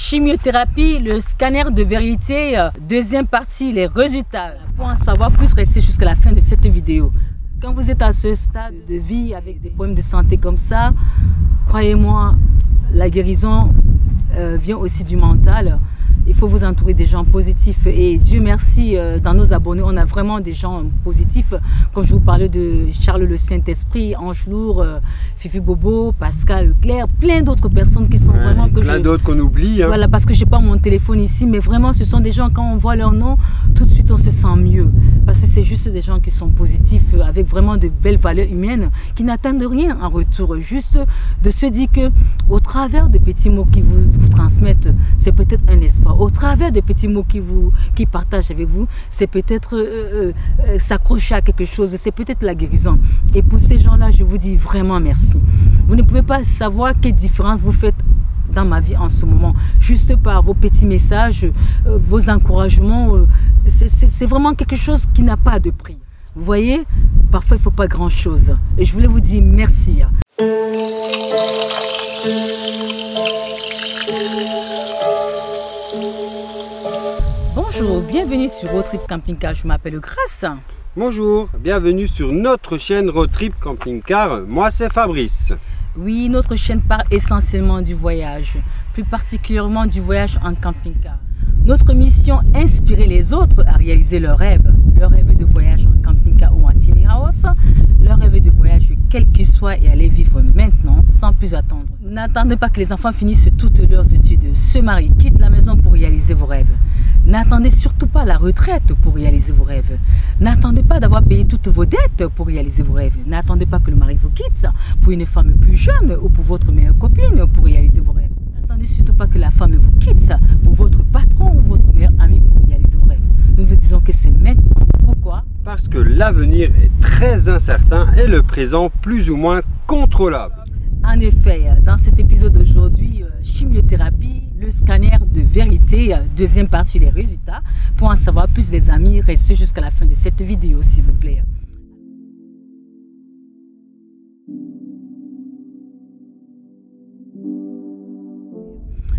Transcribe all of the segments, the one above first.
Chimiothérapie, le scanner de vérité, deuxième partie, les résultats. Pour en savoir plus, restez jusqu'à la fin de cette vidéo. Quand vous êtes à ce stade de vie avec des problèmes de santé comme ça, croyez-moi, la guérison vient aussi du mental. Il faut vous entourer des gens positifs et Dieu merci, dans nos abonnés, on a vraiment des gens positifs. Comme je vous parlais de Charles le Saint-Esprit, Ange Lourd, Fifi Bobo, Pascal Leclerc, plein d'autres personnes qui sont vraiment... Plein d'autres qu'on oublie. Hein. Voilà, parce que je n'ai pas mon téléphone ici, mais vraiment ce sont des gens, quand on voit leur nom, tout de suite on se sent mieux. Parce que c'est juste des gens qui sont positifs, avec vraiment de belles valeurs humaines, qui n'attendent rien en retour. Juste de se dire que au travers de petits mots qui vous transmettent, c'est peut-être un espoir. Au travers des petits mots qui partagent avec vous, c'est peut-être s'accrocher à quelque chose, c'est peut-être la guérison. Et pour ces gens-là, je vous dis vraiment merci. Vous ne pouvez pas savoir quelle différence vous faites dans ma vie en ce moment, juste par vos petits messages, vos encouragements. C'est vraiment quelque chose qui n'a pas de prix. Vous voyez, parfois il ne faut pas grand-chose. Et je voulais vous dire merci. Bonjour, bienvenue sur Road Trip Camping Car, je m'appelle Grace. Bonjour, bienvenue sur notre chaîne Road Trip Camping Car, moi c'est Fabrice. Oui, notre chaîne parle essentiellement du voyage, plus particulièrement du voyage en camping-car. Notre mission, inspirer les autres à réaliser leurs rêves de voyage en camping-car ou en tiny house, leur rêve de voyage quel qu'il soit et aller vivre maintenant sans plus attendre. N'attendez pas que les enfants finissent toutes leurs études, se marient, quittent la maison pour réaliser vos rêves. N'attendez surtout pas la retraite pour réaliser vos rêves. N'attendez pas d'avoir payé toutes vos dettes pour réaliser vos rêves. N'attendez pas que le mari vous quitte pour une femme plus jeune ou pour votre meilleure copine pour réaliser vos rêves. N'attendez surtout pas que la femme vous quitte pour votre patron ou votre meilleur ami pour réaliser vos rêves. Nous vous disons que c'est maintenant. Pourquoi? Parce que l'avenir est très incertain et le présent plus ou moins contrôlable. En effet, dans cet épisode d'aujourd'hui, chimiothérapie, le scanner de vérité, deuxième partie, les résultats. Pour en savoir plus, les amis, restez jusqu'à la fin de cette vidéo, s'il vous plaît.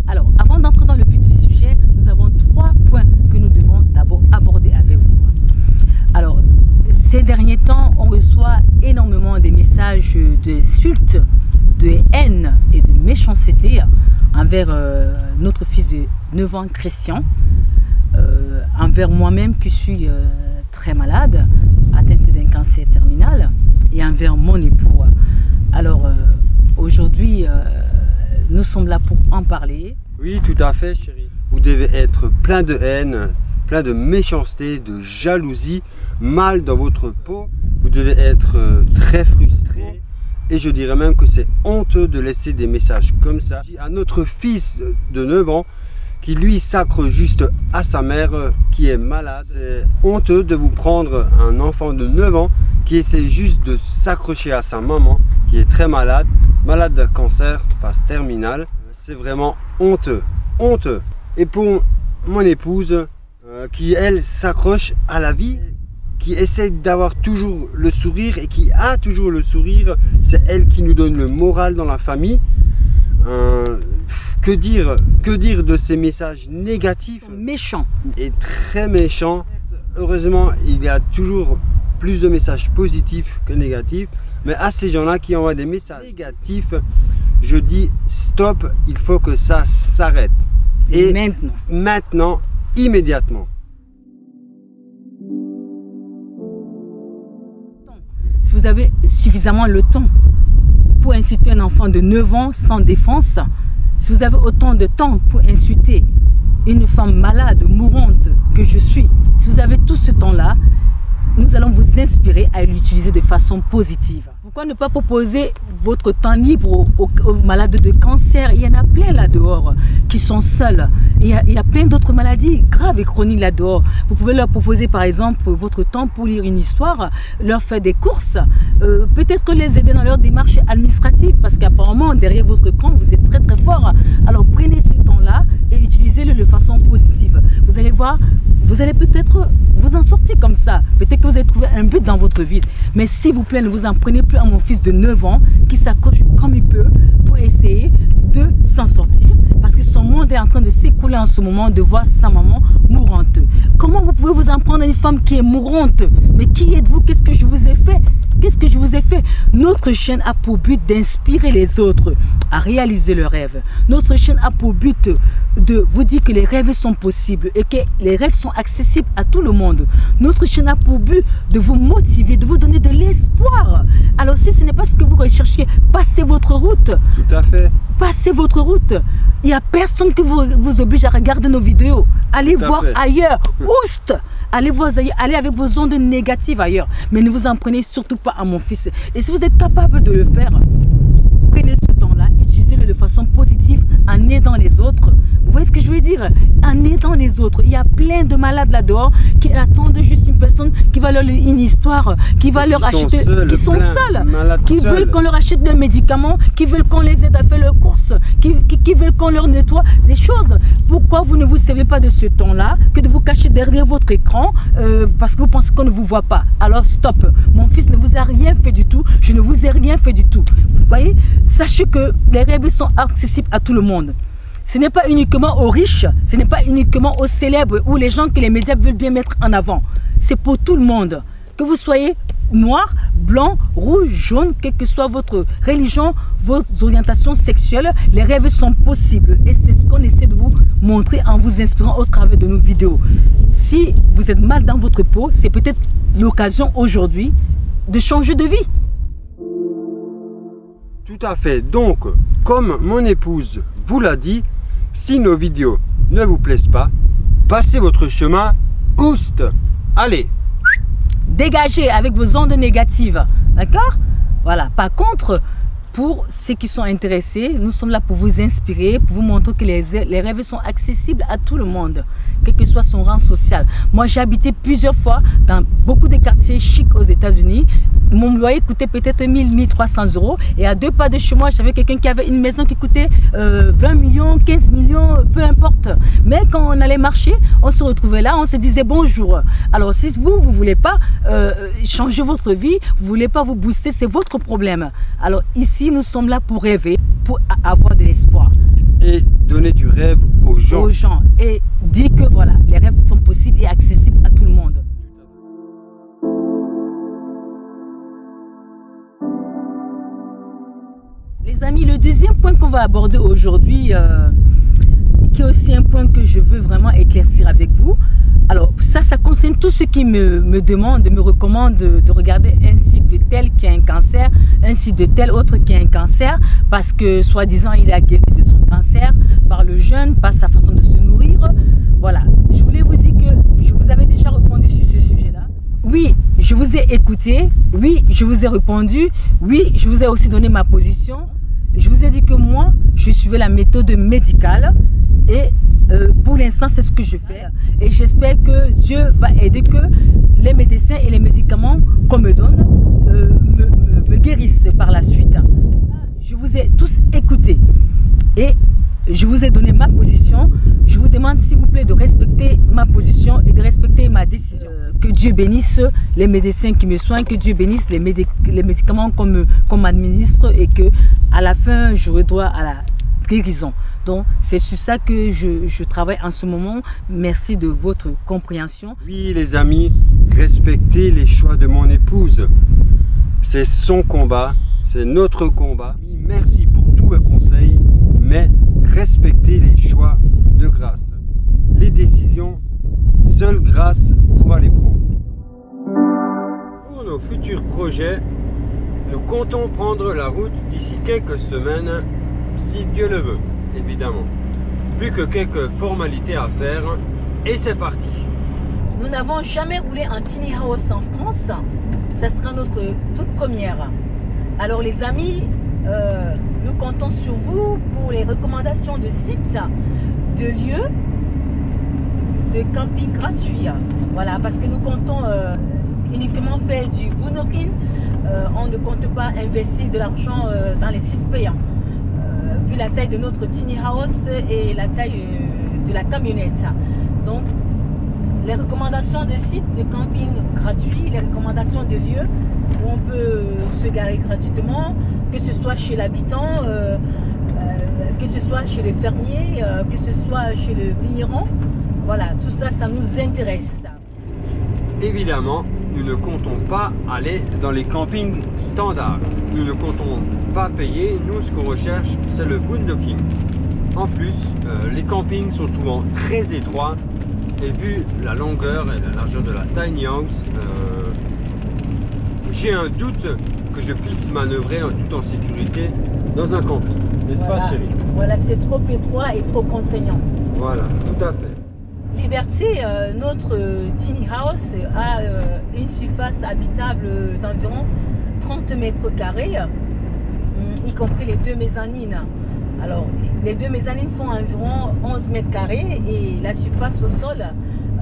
Alors, avant d'entrer dans le but du sujet, nous avons 3 points que nous devons d'abord aborder avec vous. Alors, ces derniers temps, on reçoit énormément des messages d'insultes, de haine et de méchanceté envers notre fils de 9 ans, Christian, envers moi-même qui suis très malade, atteinte d'un cancer terminal, et envers mon époux. Alors, aujourd'hui, nous sommes là pour en parler. Oui, tout à fait, chérie. Vous devez être plein de haine, plein de méchanceté, de jalousie, mal dans votre peau. Vous devez être très frustré. Et je dirais même que c'est honteux de laisser des messages comme ça à notre fils de 9 ans qui lui s'accroche juste à sa mère qui est malade. C'est honteux de vous prendre un enfant de 9 ans qui essaie juste de s'accrocher à sa maman qui est très malade, malade d'un cancer, phase terminale. C'est vraiment honteux, honteux. Et pour mon épouse qui elle s'accroche à la vie, qui essaie d'avoir toujours le sourire et qui a toujours le sourire, c'est elle qui nous donne le moral dans la famille. Que dire de ces messages négatifs? Méchants. Et très méchants. Heureusement, il y a toujours plus de messages positifs que négatifs. Mais à ces gens-là qui envoient des messages négatifs, je dis stop, il faut que ça s'arrête. Et maintenant, immédiatement. Si vous avez suffisamment le temps pour insulter un enfant de 9 ans sans défense, si vous avez autant de temps pour insulter une femme malade, mourante que je suis, si vous avez tout ce temps-là, nous allons vous inspirer à l'utiliser de façon positive. Pourquoi ne pas proposer votre temps libre aux malades de cancer? Il y en a plein là dehors qui sont seuls. Il y a plein d'autres maladies graves et chroniques là dehors. Vous pouvez leur proposer par exemple votre temps pour lire une histoire, leur faire des courses, peut-être les aider dans leur démarche administrative parce qu'apparemment derrière votre camp vous êtes très fort. Alors prenez ce temps-là et utilisez-le de façon positive. Vous allez voir, vous allez peut-être vous en sortir comme ça. Peut-être que vous avez trouvé un but dans votre vie. Mais s'il vous plaît, ne vous en prenez plus à mon fils de 9 ans qui s'accroche comme il peut pour essayer de s'en sortir parce que son monde est en train de s'écouler en ce moment, de voir sa maman mourante. Comment vous pouvez vous en prendre à une femme qui est mourante? Mais qui êtes-vous? Qu'est-ce que je vous ai fait? Qu'est-ce que je vous ai fait? Notre chaîne a pour but d'inspirer les autres à réaliser leurs rêves. Notre chaîne a pour but de vous dire que les rêves sont possibles et que les rêves sont accessibles à tout le monde. Notre chaîne a pour but de vous motiver, de vous donner de l'espoir. Alors si ce n'est pas ce que vous recherchez, passez votre route. Tout à fait. Passez votre route. Il n'y a personne qui vous oblige à regarder nos vidéos. Allez voir ailleurs. Oust! Allez voir ailleurs. Allez avec vos ondes négatives ailleurs. Mais ne vous en prenez surtout pas à mon fils. Et si vous êtes capable de le faire, prenez ce temps-là, utilisez-le de façon positive en aidant les autres. Vous voyez ce que je veux dire? En aidant les autres. Il y a plein de malades là-dehors qui attendent juste une personne qui va leur lire une histoire, qui va leur acheter, qui sont seuls, qui veulent qu'on leur achète des médicaments, qui veulent qu'on les aide à faire leurs courses, qui veulent qu'on leur nettoie des choses. Pourquoi vous ne vous servez pas de ce temps-là que de vous cacher derrière votre écran parce que vous pensez qu'on ne vous voit pas? Alors stop. Mon fils ne vous a rien fait du tout. Je ne vous ai rien fait du tout. Vous voyez? Sachez que les rêves sont accessibles à tout le monde. Ce n'est pas uniquement aux riches, ce n'est pas uniquement aux célèbres ou les gens que les médias veulent bien mettre en avant. C'est pour tout le monde. Que vous soyez noir, blanc, rouge, jaune, quelle que soit votre religion, vos orientations sexuelles, les rêves sont possibles. Et c'est ce qu'on essaie de vous montrer en vous inspirant au travers de nos vidéos. Si vous êtes mal dans votre peau, c'est peut-être l'occasion aujourd'hui de changer de vie. Tout à fait. Donc, comme mon épouse vous l'a dit, si nos vidéos ne vous plaisent pas, passez votre chemin, oust! Allez! Dégagez avec vos ondes négatives. D'accord? Voilà. Par contre, pour ceux qui sont intéressés, nous sommes là pour vous inspirer, pour vous montrer que les rêves sont accessibles à tout le monde, quel que soit son rang social. Moi, j'ai habité plusieurs fois dans beaucoup de quartiers chics aux États-Unis. Mon loyer coûtait peut-être 1000, 1300 euros. Et à 2 pas de chez moi, j'avais quelqu'un qui avait une maison qui coûtait 20 millions, 15 millions, peu importe. Mais quand on allait marcher, on se retrouvait là, on se disait bonjour. Alors si vous ne voulez pas changer votre vie, vous ne voulez pas vous booster, c'est votre problème. Alors ici, nous sommes là pour rêver, pour avoir de l'espoir. Et donner du rêve aux gens. Et dire que voilà, les rêves sont possibles et accessibles à tout le monde. Les amis, le deuxième point qu'on va aborder aujourd'hui, qui est aussi un point que je veux vraiment éclaircir avec vous. Alors ça concerne tous ceux qui me demandent, me recommandent de regarder un site de tel qui a un cancer, un site de tel autre qui a un cancer, parce que soi-disant il a guéri de son cancer par le jeûne, par sa façon de se nourrir. Voilà, je voulais vous dire que je vous avais déjà répondu sur ce sujet-là. Oui, je vous ai écouté, oui, je vous ai répondu, oui, je vous ai aussi donné ma position. Je vous ai dit que moi, je suivais la méthode médicale et pour l'instant, c'est ce que je fais. Et j'espère que Dieu va aider que les médecins et les médicaments qu'on me donne me guérissent par la suite. Je vous ai tous écoutés et je vous ai donné ma position. Je vous demande s'il vous plaît de respecter ma position et de respecter ma décision. Que Dieu bénisse les médecins qui me soignent, que Dieu bénisse les médicaments qu'on m'administre et que à la fin, j'aurai droit à la guérison. Donc, c'est sur ça que je travaille en ce moment. Merci de votre compréhension. Oui, les amis, respectez les choix de mon épouse. C'est son combat, c'est notre combat. Merci pour tous vos conseils, mais respectez les choix de grâce. Les décisions, seule grâce pourra les prendre. Pour nos futurs projets, nous comptons prendre la route d'ici quelques semaines, si Dieu le veut, évidemment. Plus que quelques formalités à faire, et c'est parti. Nous n'avons jamais roulé en tiny house en France. Ça sera notre toute première. Alors les amis, nous comptons sur vous pour les recommandations de sites, de lieux, de camping gratuits. Voilà, parce que nous comptons uniquement faire du boonocking. On ne compte pas investir de l'argent dans les sites payants. Vu la taille de notre tiny house et la taille de la camionnette. Donc, les recommandations de sites de camping gratuits, les recommandations de lieux où on peut se garer gratuitement, que ce soit chez l'habitant, que ce soit chez les fermiers, que ce soit chez le vigneron. Voilà, tout ça, ça nous intéresse. Évidemment, nous ne comptons pas aller dans les campings standards. Nous ne comptons pas payer. Nous, ce qu'on recherche, c'est le boondocking. En plus, les campings sont souvent très étroits. Et vu la longueur et la largeur de la tiny house, j'ai un doute que je puisse manœuvrer tout en sécurité dans un camping. N'est-ce pas, chérie? Voilà, c'est trop étroit et trop contraignant. Voilà, tout à fait. Liberté, notre tiny house a une surface habitable d'environ 30 mètres carrés, y compris les 2 mezzanines. Alors, les 2 mezzanines font environ 11 mètres carrés et la surface au sol,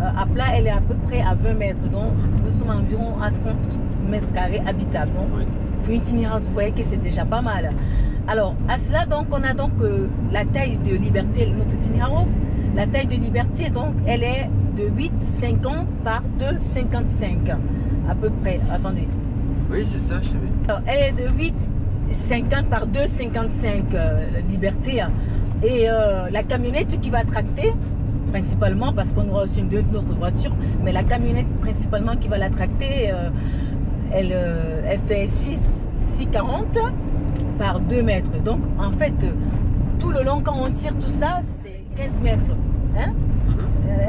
à plat, elle est à peu près à 20 mètres. Donc, nous sommes environ à 30 mètres carrés habitables. Donc, oui. Pour une tiny house, vous voyez que c'est déjà pas mal. Alors, à cela, donc, on a donc la taille de Liberté, notre tiny house. La taille de Liberté, donc, elle est de 8,50 par 2,55 à peu près. Attendez. Oui, c'est ça, chérie. Alors, elle est de 8,50 par 2,55 Liberté. Et la camionnette qui va tracter, principalement, parce qu'on aura aussi une autre voiture, mais la camionnette principalement qui va la tracter, elle fait 6,40 par 2 mètres. Donc, en fait, tout le long, quand on tire tout ça, c'est 15 mètres. Hein?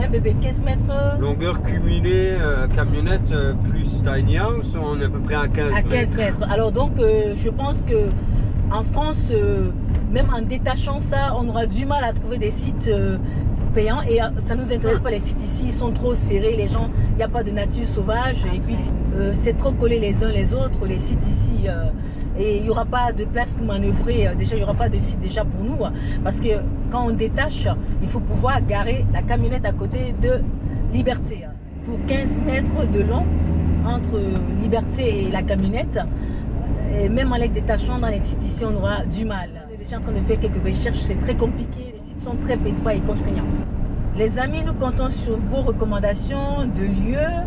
Un bébé, 15 mètres. Longueur cumulée, camionnette plus tiny house, on est à peu près à 15 mètres. À 15 mètres. Alors, donc, je pense que en France, même en détachant ça, on aura du mal à trouver des sites payants. Et ça ne nous intéresse pas, les sites ici, ils sont trop serrés, les gens, il n'y a pas de nature sauvage. Et puis, c'est trop collé les uns les autres, les sites ici. Et il n'y aura pas de place pour manœuvrer. Déjà, il n'y aura pas de site déjà pour nous. Parce que quand on détache, il faut pouvoir garer la camionnette à côté de Liberté. Pour 15 mètres de long entre Liberté et la camionnette, et même avec détachement dans les sites ici, on aura du mal. On est déjà en train de faire quelques recherches, c'est très compliqué. Les sites sont très étroits et contraignants. Les amis, nous comptons sur vos recommandations de lieux,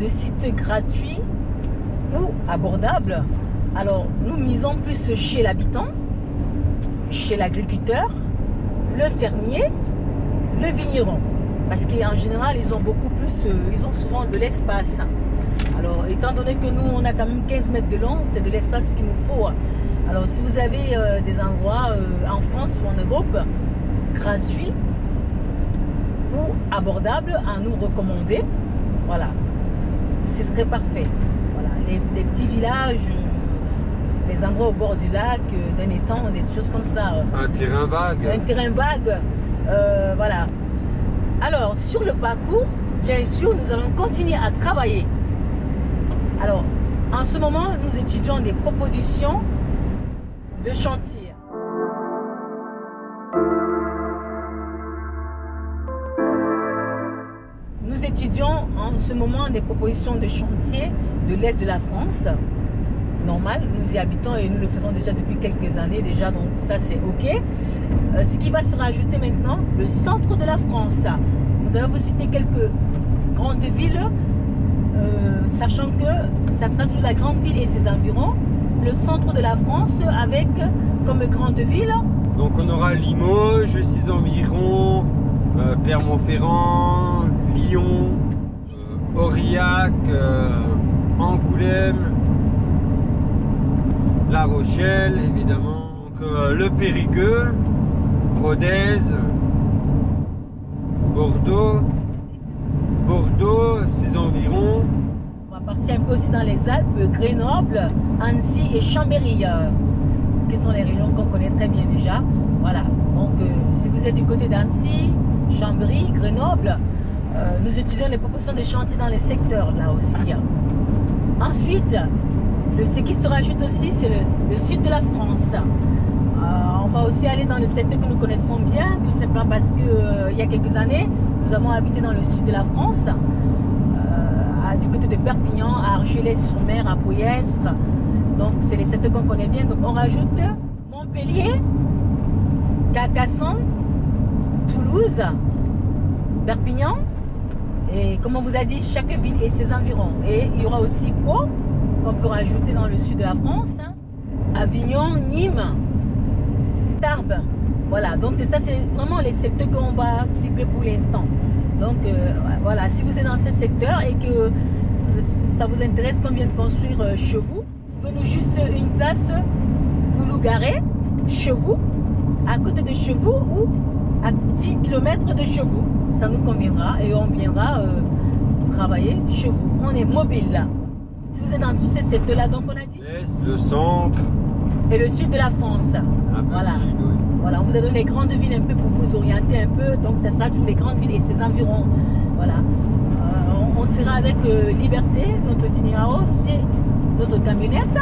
de sites gratuits ou abordables. Alors, nous misons plus chez l'habitant, chez l'agriculteur, le fermier, le vigneron. Parce qu'en général, ils ont beaucoup plus, ils ont souvent de l'espace. Alors, étant donné que nous, on a quand même 15 mètres de long, c'est de l'espace qu'il nous faut. Alors, si vous avez des endroits en France ou en Europe, gratuits ou abordables à nous recommander, voilà, ce serait parfait. Voilà, les petits villages, les endroits au bord du lac, d'un étang, des choses comme ça. Un terrain vague. Un terrain vague, voilà. Alors, sur le parcours, bien sûr, nous allons continuer à travailler. Alors, en ce moment, nous étudions des propositions de chantier. Nous étudions en ce moment des propositions de chantier de l'Est de la France. Normal, nous y habitons et nous le faisons déjà depuis quelques années déjà, donc ça c'est ok. Ce qui va se rajouter maintenant, le centre de la France. Nous allons vous citer quelques grandes villes, sachant que ça sera toujours la grande ville et ses environs. Le centre de la France avec comme grande ville. Donc on aura Limoges, ses environs, Clermont-Ferrand, Lyon, Aurillac, Angoulême, La Rochelle, évidemment, donc, le Périgueux, Rodez, Bordeaux, ses environs. On va partir un peu aussi dans les Alpes, Grenoble, Annecy et Chambéry, qui sont les régions qu'on connaît très bien déjà. Voilà, donc si vous êtes du côté d'Annecy, Chambéry, Grenoble, nous étudions les propositions de chantier dans les secteurs là aussi. Ensuite, ce qui se rajoute aussi, c'est le sud de la France. On va aussi aller dans le secteur que nous connaissons bien, tout simplement parce que il y a quelques années, nous avons habité dans le sud de la France, du côté de Perpignan, à Argelès-sur-Mer, à Poyestre. Donc, c'est les secteurs qu'on connaît bien. Donc, on rajoute Montpellier, Carcassonne, Toulouse, Perpignan. Et comme on vous a dit, chaque ville et ses environs. Et il y aura aussi Pau, qu'on peut rajouter dans le sud de la France, Avignon, Nîmes, Tarbes. Voilà, donc ça c'est vraiment les secteurs qu'on va cibler pour l'instant. Donc voilà, si vous êtes dans ces secteurs et que ça vous intéresse qu'on vienne construire chez vous, venez juste une place pour nous garer chez vous, à côté de chez vous ou à 10 km de chez vous. Ça nous conviendra et on viendra travailler chez vous. On est mobile là. Si vous êtes dans tous ces secteurs-là, donc on a dit l'Est, le centre et le sud de la France. Voilà. Sud, oui. Voilà, on vous a donné les grandes villes un peu pour vous orienter un peu. Donc c'est ça, toutes les grandes villes et ses environs. Voilà. On sera avec Liberté, notre tiny house, c'est notre camionnette.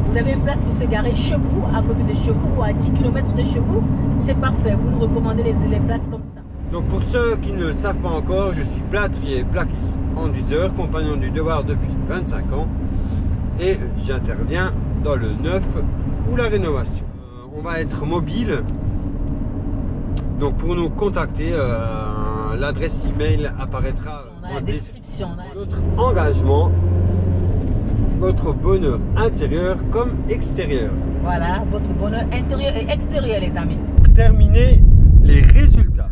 Vous avez une place pour se garer chez vous, à côté de chez vous ou à 10 km de chez vous. C'est parfait, vous nous recommandez les places comme ça. Donc pour ceux qui ne le savent pas encore, je suis plâtrier, plaquiste, enduiseur, compagnon du devoir depuis 25 ans. Et j'interviens dans le neuf ou la rénovation. On va être mobile. Donc pour nous contacter, l'adresse email apparaîtra dans la description. Notre engagement, votre bonheur intérieur comme extérieur. Voilà, votre bonheur intérieur et extérieur, les amis. Terminer les résultats.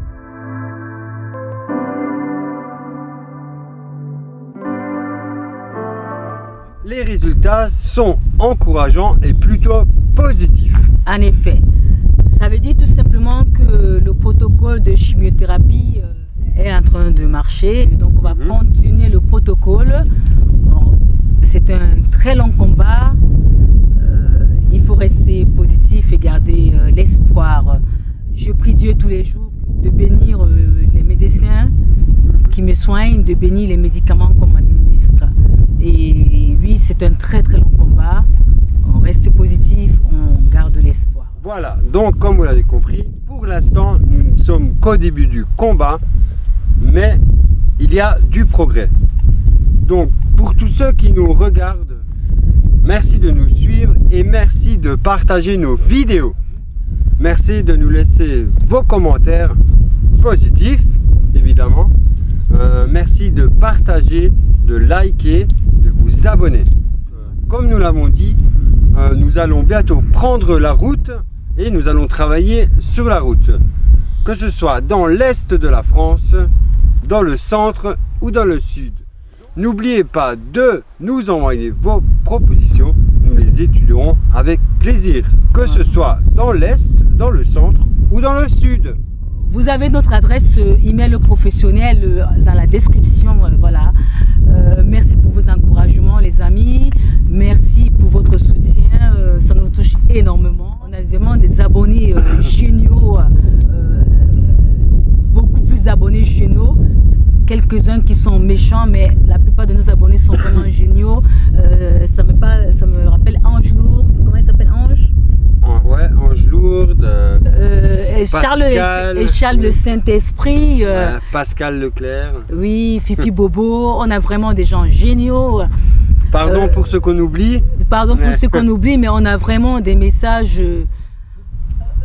Les résultats sont encourageants et plutôt positifs. En effet, ça veut dire tout simplement que le protocole de chimiothérapie est en train de marcher. Donc on va continuer le protocole. C'est un très long combat. Il faut rester positif et garder l'espoir. Je prie Dieu tous les jours de bénir les médecins qui me soignent, de bénir les médicaments qu'on m'administre. Et oui, c'est un très très long combat. On reste positif, on garde l'espoir. Voilà, donc comme vous l'avez compris, pour l'instant, nous ne sommes qu'au début du combat, mais il y a du progrès. Donc, pour tous ceux qui nous regardent, merci de nous suivre et merci de partager nos vidéos. Merci de nous laisser vos commentaires positifs, évidemment. Merci de partager, de liker, de vous abonner. Comme nous l'avons dit, nous allons bientôt prendre la route et nous allons travailler sur la route. Que ce soit dans l'est de la France, dans le centre ou dans le sud. N'oubliez pas de nous envoyer vos propositions, nous les étudierons avec plaisir. Que ce soit dans l'est, dans le centre ou dans le sud. Vous avez notre adresse email professionnelle dans la description, voilà. Merci pour vos encouragements les amis, merci pour votre soutien, ça nous touche énormément. On a vraiment des abonnés géniaux, beaucoup plus d'abonnés géniaux, quelques-uns qui sont méchants, mais la plupart de nos abonnés sont vraiment géniaux. Ça me rappelle Ange Lourde, comment il s'appelle Ange? Ouais, Ange Lourde, Charles le Saint-Esprit, Pascal Leclerc. Oui, Fifi Bobo, on a vraiment des gens géniaux. Pardon pour ce qu'on oublie. Pardon pour ce qu'on oublie, mais on a vraiment des messages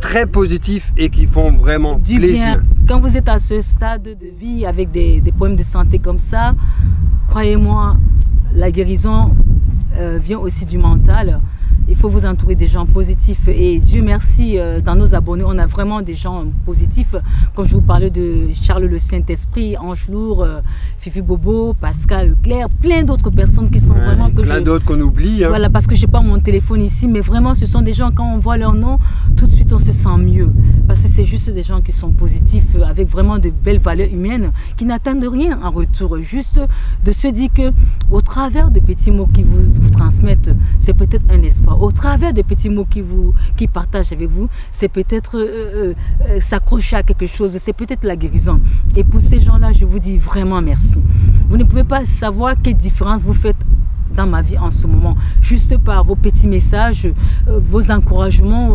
très positifs et qui font vraiment du plaisir. Bien. Quand vous êtes à ce stade de vie avec des problèmes de santé comme ça, croyez-moi, la guérison vient aussi du mental. Il faut vous entourer des gens positifs et Dieu merci, dans nos abonnés, on a vraiment des gens positifs. Comme je vous parlais de Charles le Saint-Esprit, Ange Lourde, Fifi Bobo, Pascal Leclerc, plein d'autres personnes qui sont vraiment... Plein d'autres qu'on oublie. Hein. Voilà, parce que je n'ai pas mon téléphone ici, mais vraiment ce sont des gens, quand on voit leur nom, tout de suite on se sent mieux. Parce que c'est juste des gens qui sont positifs, avec vraiment de belles valeurs humaines, qui n'attendent rien en retour. Juste de se dire que au travers de petits mots qui vous transmettent, c'est peut-être un espoir. Au travers des petits mots qui partagent avec vous, c'est peut-être s'accrocher à quelque chose, c'est peut-être la guérison. Et pour ces gens-là, je vous dis vraiment merci. Vous ne pouvez pas savoir quelle différence vous faites dans ma vie en ce moment, juste par vos petits messages, vos encouragements,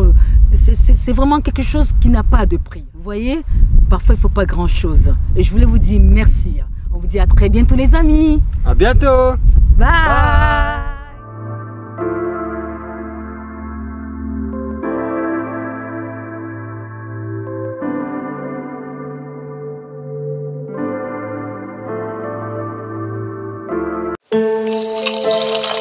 c'est vraiment quelque chose qui n'a pas de prix. Vous voyez, parfois il ne faut pas grand-chose. Et je voulais vous dire merci. On vous dit à très bientôt les amis. À bientôt. Bye.